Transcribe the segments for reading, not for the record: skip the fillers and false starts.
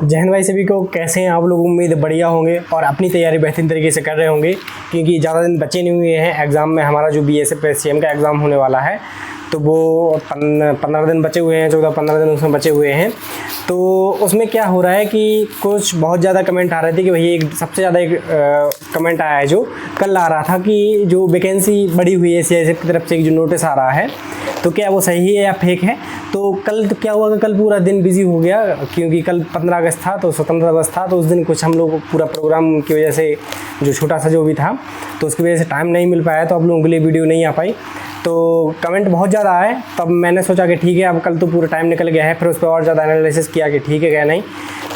जय हिंद भाई सभी को। कैसे हैं आप लोग? उम्मीद बढ़िया होंगे और अपनी तैयारी बेहतरीन तरीके से कर रहे होंगे, क्योंकि ज़्यादा दिन बचे नहीं हुए हैं एग्ज़ाम में। हमारा जो BSF SCM का एग्ज़ाम होने वाला है, तो वो 15 दिन बचे हुए हैं, 14-15 दिन उसमें बचे हुए हैं। तो उसमें क्या हो रहा है कि कुछ बहुत ज़्यादा कमेंट आ रहे थे कि भैया एक सबसे ज़्यादा एक कमेंट आया है जो कल आ रहा था कि जो वैकेंसी बढ़ी हुई है CISF की तरफ से जो नोटिस आ रहा है, तो क्या वो सही है या फेक है। तो कल तो क्या हुआ कि कल पूरा दिन बिजी हो गया, क्योंकि कल 15 अगस्त था, तो स्वतंत्रता दिवस था। तो उस दिन कुछ हम लोग पूरा प्रोग्राम की वजह से जो छोटा सा जो भी था, तो उसकी वजह से टाइम नहीं मिल पाया, तो आप लोगों के लिए वीडियो नहीं आ पाई। तो कमेंट बहुत ज़्यादा आए, तब मैंने सोचा कि ठीक है, अब कल तो पूरा टाइम निकल गया है। फिर उस पर और ज़्यादा एनालिसिस किया कि ठीक है क्या नहीं।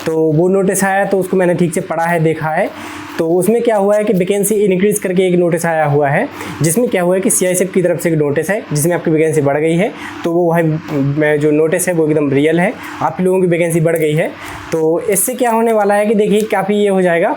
तो वो नोटिस आया, तो उसको मैंने ठीक से पढ़ा है, देखा है। तो उसमें क्या हुआ है कि वैकेंसी इंक्रीज़ करके एक नोटिस आया हुआ है, जिसमें क्या हुआ है कि CISF की तरफ से एक नोटिस है जिसमें आपकी वैकेंसी बढ़ गई है। तो वो है जो नोटिस है वो एकदम रियल है, आप लोगों की वैकेंसी बढ़ गई है। तो इससे क्या होने वाला है कि देखिए काफ़ी ये हो जाएगा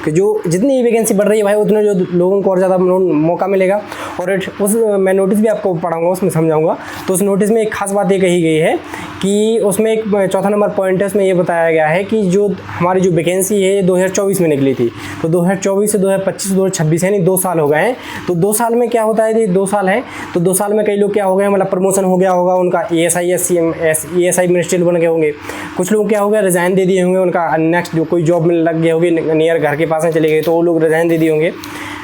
कि जो जितनी वैकेंसी बढ़ रही है भाई, उतने जो लोगों को और ज़्यादा मौका मिलेगा। और उस मैं नोटिस भी आपको पढ़ाऊंगा, उसमें समझाऊंगा। तो उस नोटिस में एक खास बात ये कही गई है कि उसमें एक चौथा नंबर पॉइंट है, उसमें ये बताया गया है कि जो हमारी जो वैकेंसी है 2024 में निकली थी, तो 2024 से 2025 2026 यानी 2 साल हो गए हैं। तो 2 साल में क्या होता है, 2 साल है, तो 2 साल में कई लोग क्या हो गए, मतलब प्रमोशन हो गया होगा उनका, ESI ESI मिनिस्ट्रियल बन गए होंगे। कुछ लोग क्या हो गया, रिज़ाइन दे दिए होंगे, उनका नेक्स्ट जो कोई जॉब में लग गई होगी, नियर घर के पास में चले गए, तो वो लोग रिज़ाइन दे दिए होंगे।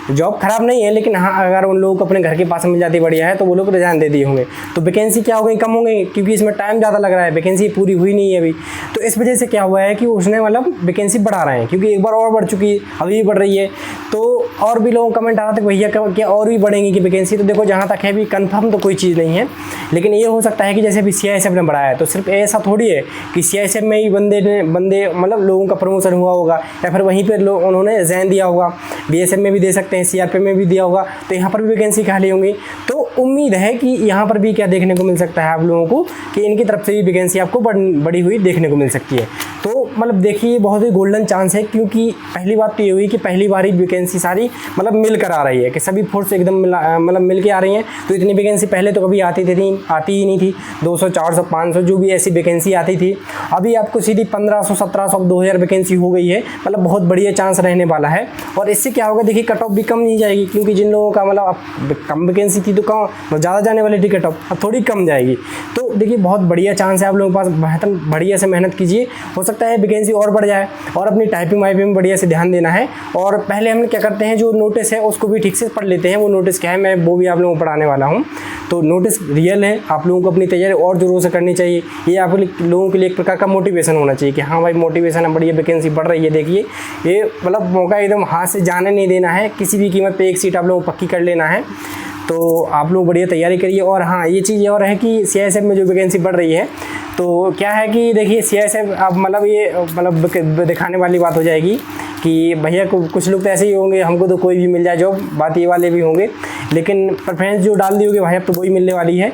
जॉब खराब नहीं है, लेकिन हाँ, अगर उन लोगों को अपने घर के पास मिल जाती बढ़िया है, तो वो लोग रिजाइन दे दिए होंगे। तो वैकेंसी क्या हो गई, कम हो गई, क्योंकि इसमें टाइम ज़्यादा लग रहा है, वैकेंसी पूरी हुई नहीं है अभी। तो इस वजह से क्या हुआ है कि उसने मतलब वैकेंसी बढ़ा रहे हैं, क्योंकि एक बार और बढ़ चुकी है, अभी भी बढ़ रही है। तो और भी लोगों को कमेंट आ रहा था कि भैया क्या और भी बढ़ेंगी कि वैकेंसी। तो देखो, जहाँ तक है अभी कन्फर्म तो कोई चीज़ नहीं है, लेकिन ये हो सकता है कि जैसे अभी CISF ने बढ़ाया है, तो सिर्फ ऐसा थोड़ी है कि CISF में ही बंदे मतलब लोगों का प्रमोशन हुआ होगा, या फिर वहीं पर उन्होंने रिजाइन दिया होगा। BSF में भी दे सकते हैं, CRP में भी दिया होगा, तो यहाँ पर भी वैकेंसी खाली होंगी। तो उम्मीद है कि यहाँ पर भी क्या देखने को मिल सकता है आप लोगों को कि इनकी तरफ से भी वैकेंसी आपको बढ़ी हुई देखने को मिल सकती है। तो मतलब देखिए, बहुत ही गोल्डन चांस है, क्योंकि पहली बात तो ये हुई कि पहली बार ही वैकेंसी सारी मतलब मिल कर आ रही है, कि सभी फोर्स एकदम मतलब मिल के आ रही हैं। तो इतनी वैकेंसी पहले तो कभी आती ही नहीं थी। 200 400 500 जो भी ऐसी वैकेंसी आती थी, अभी आपको सीधी 1500 1700 2000 वैकेंसी हो गई है। मतलब बहुत बढ़िया चांस रहने वाला है। और इससे क्या होगा, देखिए कट ऑफ भी कम नहीं जाएगी, क्योंकि जिन लोगों का मतलब अब कम वैकेंसी थी, तो कम ज़्यादा जाने वाली थी कट ऑफ, अब थोड़ी कम जाएगी। तो देखिए बहुत बढ़िया चांस है, आप लोगों के पास बढ़िया से मेहनत कीजिए, हो सकता है वैकेंसी और बढ़ जाए। और अपनी टाइपिंग वाइपिंग में बढ़िया से ध्यान देना है। और पहले हम क्या करते हैं, जो नोटिस है उसको भी ठीक से पढ़ लेते हैं। वो नोटिस क्या है, मैं वो भी आप लोगों को पढ़ाने वाला हूँ। तो नोटिस रियल है, आप लोगों को अपनी तैयारी और ज़रूर से करनी चाहिए। ये आप लोगों के लिए एक प्रकार का मोटिवेशन होना चाहिए कि हाँ भाई, मोटिवेशन है, बढ़िया वैकेंसी बढ़ रही है। देखिए, ये मतलब मौका एकदम हाथ से जाने नहीं देना है, किसी भी कीमत पे एक सीट आप लोगों को पक्की कर लेना है। तो आप लोग बढ़िया तैयारी करिए। और हाँ, ये चीज़ और है कि CISF में जो वैकेंसी बढ़ रही है, तो क्या है कि देखिए CISF अब मतलब ये मतलब दिखाने वाली बात हो जाएगी कि भैया कुछ लोग तो ऐसे ही होंगे, हमको तो कोई भी मिल जाए जॉब, बात ये वाले भी होंगे, लेकिन प्रेफरेंस जो डाल दी होगी भाई, अब तो वही मिलने वाली है।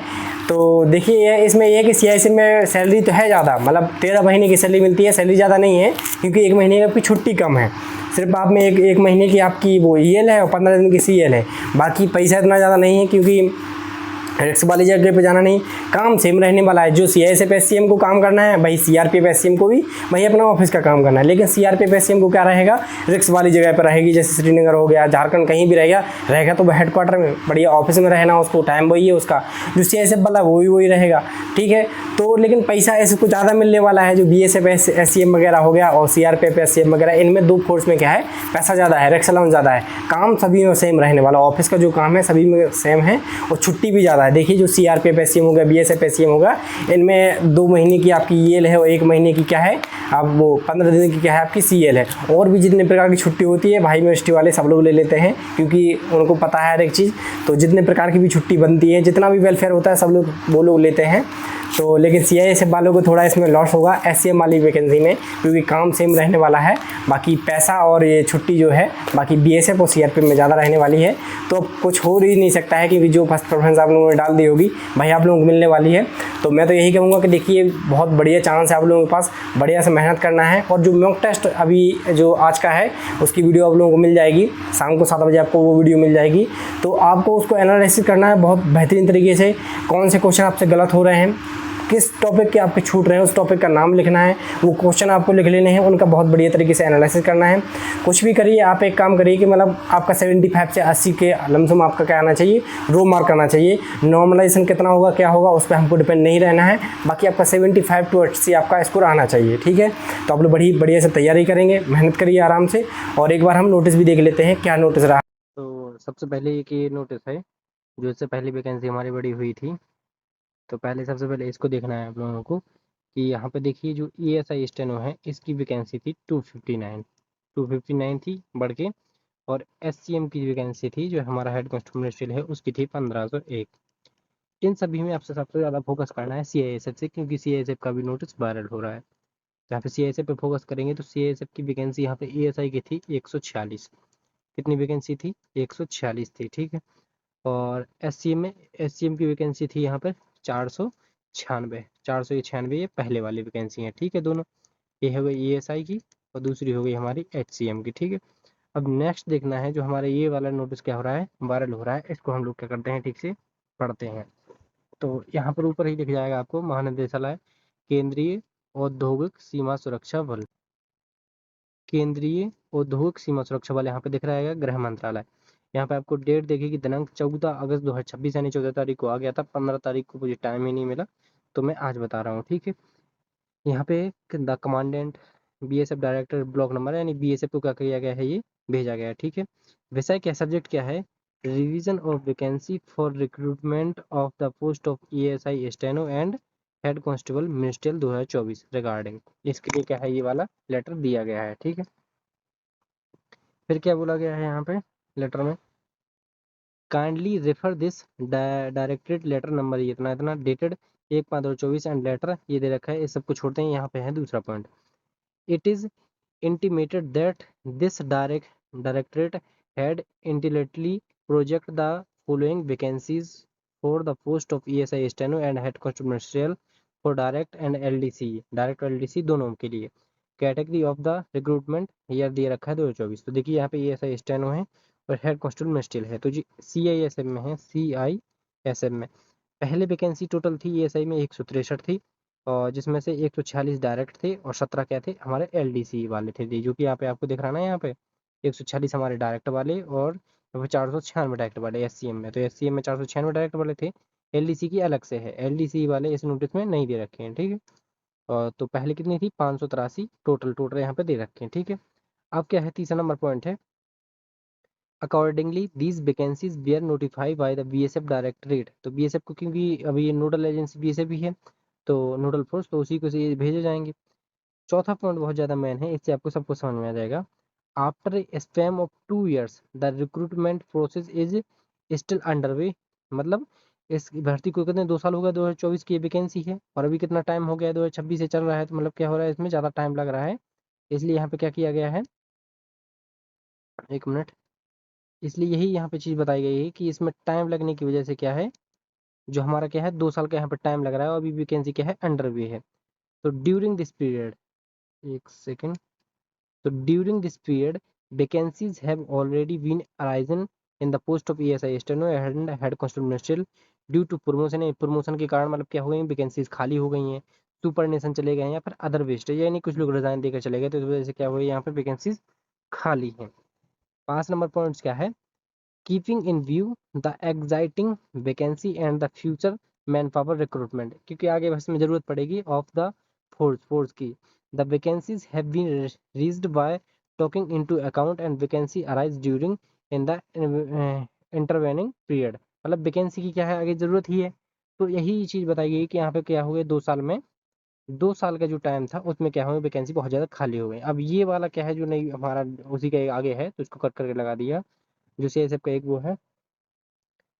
तो देखिए, इसमें यह है कि CISF में सैलरी तो है ज़्यादा, मतलब 13 महीने की सैलरी मिलती है, सैलरी ज़्यादा नहीं है, क्योंकि 1 महीने की आपकी छुट्टी कम है। सिर्फ आप में एक महीने की आपकी वो EL है और 15 दिन की CL है। बाकी पैसा इतना ज़्यादा नहीं है, क्योंकि रिस्क वाली जगह पे जाना नहीं, काम सेम रहने वाला है। जो CISF SCM को काम करना है भाई, CRPF SCM को भी भाई अपना ऑफिस का काम करना है। लेकिन CRPF SCM को क्या रहेगा, रिस्क वाली जगह पर रहेगी, जैसे श्रीनगर हो गया, झारखंड, कहीं भी रहेगा तो हेडक्वार्टर में बढ़िया ऑफिस में रहना, उसको टाइम वही है उसका। जो CISF वाला वही रहेगा, ठीक है। तो लेकिन पैसा ऐसे कुछ ज़्यादा मिलने वाला है। जो BSF SCM वगैरह हो गया और CRPF SCM वगैरह, इनमें 2 फोर्स में क्या है, पैसा ज़्यादा है, रिस्क अलाउंस ज़्यादा है। काम सभी में सेम रहने वाला, ऑफिस का जो काम है सभी में सेम है, और छुट्टी भी ज़्यादा है। देखिए, जो CRPF SCM होगा, BSF SCM होगा, इनमें 2 महीने की आपकी EL है और 1 महीने की क्या है, अब वो 15 दिन की क्या है आपकी CL है। और भी जितने प्रकार की छुट्टी होती है भाई, यूनिवर्सिटी वाले सब लोग ले लेते हैं, क्योंकि उनको पता है हर एक चीज़। तो जितने प्रकार की भी छुट्टी बनती है, जितना भी वेलफेयर होता है, सब लोग वो लोग लेते हैं। तो लेकिन CISF वालों को थोड़ा इसमें लॉस होगा SCM वाली वैकेंसी में, क्योंकि काम सेम रहने वाला है। बाकी पैसा और ये छुट्टी जो है बाकी BSF और CRPF में ज़्यादा रहने वाली है। तो कुछ हो ही नहीं सकता है, क्योंकि जो फर्स्ट प्रेफरेंस आप लोगों ने डाल दी होगी भाई, आप लोगों को मिलने वाली है। तो मैं तो यही कहूँगा कि देखिए, बहुत बढ़िया चांस है, आप लोगों के पास बढ़िया से मेहनत करना है। और जो मॉक टेस्ट अभी जो आज का है, उसकी वीडियो आप लोगों को मिल जाएगी, शाम को 7 बजे आपको वो वीडियो मिल जाएगी। तो आपको उसको एनालिसिस करना है बहुत बेहतरीन तरीके से, कौन से क्वेश्चन आपसे गलत हो रहे हैं, किस टॉपिक के आपके छूट रहे हैं उस टॉपिक का नाम लिखना है, वो क्वेश्चन आपको लिख लेने हैं, उनका बहुत बढ़िया तरीके से एनालिसिस करना है। कुछ भी करिए, आप एक काम करिए कि मतलब आपका 75 से 80 के लमसम आपका क्या आना चाहिए, रो मार्क आना चाहिए। नॉर्मलाइजेशन कितना होगा क्या होगा उस पर हमको डिपेंड नहीं रहना है, बाकी आपका 75 to 80 आपका स्कोर आना चाहिए, ठीक है। तो आप लोग बड़ी बढ़िया से तैयारी करेंगे, मेहनत करिए आराम से। और एक बार हम नोटिस भी देख लेते हैं क्या नोटिस रहा। तो सबसे पहले एक ये नोटिस है जो इससे पहले वैकेंसी हमारी बड़ी हुई थी। तो पहले सबसे पहले इसको देखना है आप लोगों को कि यहाँ पे देखिए जो ESI स्टेनो है इसकी वैकेंसी थी 259 थी बढ़ के। और SCM की वैकेंसी थी जो हमारा हेड कांस्टेबल है उसकी थी 1501। इन सभी में आपसे सबसे ज़्यादा फोकस करना है CISF से, क्योंकि CISF का भी नोटिस वायरल हो रहा है। यहाँ पे CISF पे फोकस करेंगे तो CISF की वैकेंसी यहाँ पे ESI की थी 146। कितनी वैकेंसी थी? 146 थी, ठीक है। और SCM की वैकेंसी थी यहाँ पर 496। 496 ये पहले वाली वैकेंसी है, ठीक है। दोनों ये हो गई ESI की और दूसरी हो गई हमारी HCM की, ठीक है। अब नेक्स्ट देखना है जो हमारा ये वाला नोटिस क्या हो रहा है, वायरल हो रहा है। इसको हम लोग क्या करते हैं, ठीक से पढ़ते हैं। तो यहाँ पर ऊपर ही दिख जाएगा आपको महानिदेशालय केंद्रीय औद्योगिक सीमा सुरक्षा बल। केंद्रीय औद्योगिक सीमा सुरक्षा बल यहाँ पे दिख रहा है गृह मंत्रालय। यहाँ पे आपको डेट देखिए दिनांक 14 अगस्त 2026, यानी 14 तारीख को आ गया था। 15 तारीख को मुझे टाइम ही नहीं मिला तो मैं आज बता रहा हूँ, ठीक है। यहाँ पे the commandant BSF director block number, यानी BSF को क्या किया गया है, ये भेजा गया है, ठीक है। विषय क्या, सब्जेक्ट क्या है? Revision of vacancy for recruitment of the post of ESI steno and head constable ministerial 2024 regarding. इसके लिए क्या है, ये वाला लेटर दिया गया है, ठीक है। फिर क्या बोला गया है यहाँ पे लेटर में, kindly refer this directed letter number इतना इतना डेटेड 1/5/2024 एंड लेटर ये दे रखा है। ये सबको छोड़ते हैं, यहाँ पे है दूसरा point. It is intimated that this directorate had intellectually project the following vacancies for the post of ESI steno and head constable ministerial for direct and LDC, direct और LDC दोनों के लिए। Category of the recruitment year दिए रखा है 2024। तो देखिए यहाँ पे ESI स्टेनो है और हेड कांस्टेबल मिनिस्ट्रियल है, तो जी CISM में है। CISM में पहले वैकेंसी टोटल थी ESI में 163 थी, और जिसमें से 146 डायरेक्ट थे और 17 क्या थे, हमारे LDC वाले थे, जो कि यहाँ पे आपको दिख रहा है ना। यहाँ पे 146 हमारे डायरेक्ट वाले और 496 डायरेक्ट वाले SCM में। तो SCM में 496 डायरेक्ट वाले थे, LDC की अलग से है। LDC वाले इस नोटिस में नहीं दे रखे हैं, ठीक है। और तो पहले कितनी थी, 583 टोटल यहाँ पे दे रखे हैं, ठीक है। अब क्या है, तीसरा नंबर पॉइंट है, accordingly these vacancies we are notified by the BSF directorate. तो BSF को, क्योंकि अभी ये नोडल एजेंसी BSF ही है, तो नोडल फोर्स, तो उसी को से ये भेजे जाएंगे। चौथा पॉइंट बहुत ज़्यादा मेन है, इससे आपको सब कुछ समझ में आ जाएगा। After a span of 2 years the recruitment process is still underway. मतलब इस भर्ती को कितने 2 साल हो गए, 2024 की वैकेंसी है और अभी कितना टाइम हो गया है, 2026 से चल रहा है। तो मतलब क्या हो रहा है, इसमें ज़्यादा टाइम लग रहा है। इसलिए यहाँ पे क्या किया गया है, एक मिनट, इसलिए यही यहाँ पे चीज़ बताई गई है कि इसमें टाइम लगने की वजह से क्या है, जो हमारा क्या है 2 साल का यहाँ पर टाइम लग रहा है और अभी वैकेंसी क्या है, अंडरवे है। तो ड्यूरिंग दिस पीरियड, एक सेकेंड, तो during this period vacancies have already been arisen in the post of ESI steno and head constable ministerial due to promotion. Promotion के कारण मतलब क्या हो गई, वैकेंसीज खाली हो गई हैं, सुपरनेशन चले गए हैं या फिर अदर वेस्टेज, यानी कुछ लोग रिजाइन देकर चले गए, तो इस वजह से क्या हुई, यहाँ पे वैकेंसीज खाली हैं। 5 नंबर पॉइंट्स क्या है, keeping in view the exciting vacancy and the future man power recruitment, क्योंकि आगे बस में जरूरत पड़ेगी ऑफ द फोर्स की। The vacancies have been reached by talking into account and vacancy arise during in the intervening period. मतलब vacancy की क्या है, आगे जरूरत ही है। तो यही चीज बताई गई कि यहाँ पे क्या हुए, 2 साल में, 2 साल का जो टाइम था उसमें क्या हुआ, वैकेंसी बहुत ज्यादा खाली हो गई। अब ये वाला क्या है जो नहीं हमारा उसी के आगे है, तो इसको कट करके लगा दिया, जो CISF का एक वो है।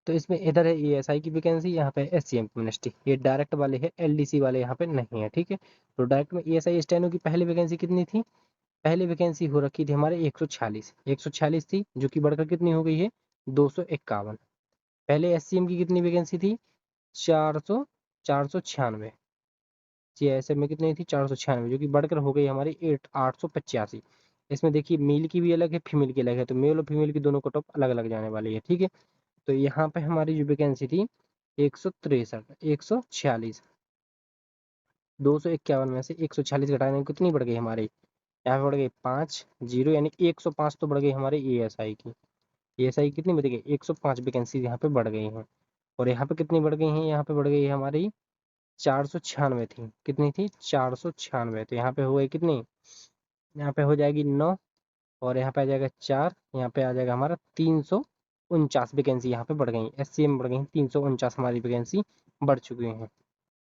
तो इसमें इधर है ESI की वैकेंसी, यहाँ पे SCM की मिनिस्ट्री, ये डायरेक्ट वाले है, LDC वाले यहाँ पे नहीं है, ठीक है। तो डायरेक्ट में ESI स्टेनो की पहली वैकेंसी कितनी थी, पहली वैकेंसी हो रखी थी हमारे 146 थी, जो कि बढ़कर कितनी हो गई है, 251। पहले SCM की कितनी वैकेंसी थी, 496। CISF में कितनी थी, 496, जो कि बढ़कर हो गई हमारी 885। इसमें देखिए मेल की भी अलग है, फीमेल की अलग है, तो मेल और फीमेल की दोनों कट ऑफ अलग अलग जाने वाली है, ठीक है। तो यहाँ पे हमारी जो वैकेंसी थी 163, 146, 251 में से 146 घटाने कितनी बढ़ गई हमारी, यहाँ पे बढ़ गई 5 जीरो, यानी 105 तो बढ़ गई हमारे एएसआई की। एएसआई कितनी बढ़ गई, 105 वैकेंसी यहाँ पे बढ़ गई हैं। और यहाँ पे कितनी बढ़ गई हैं, यहाँ पे बढ़ गई है हमारी 496 थी, कितनी थी 496, तो यहाँ पे हो गई कितनी, यहाँ पे हो जाएगी 9, और यहाँ पे आ जाएगा 4, यहाँ पे आ जाएगा हमारा 349 वैकेंसी यहाँ पे बढ़ गई, एससीए में बढ़ गई 349 हमारी वैकेंसी बढ़ चुकी हैं।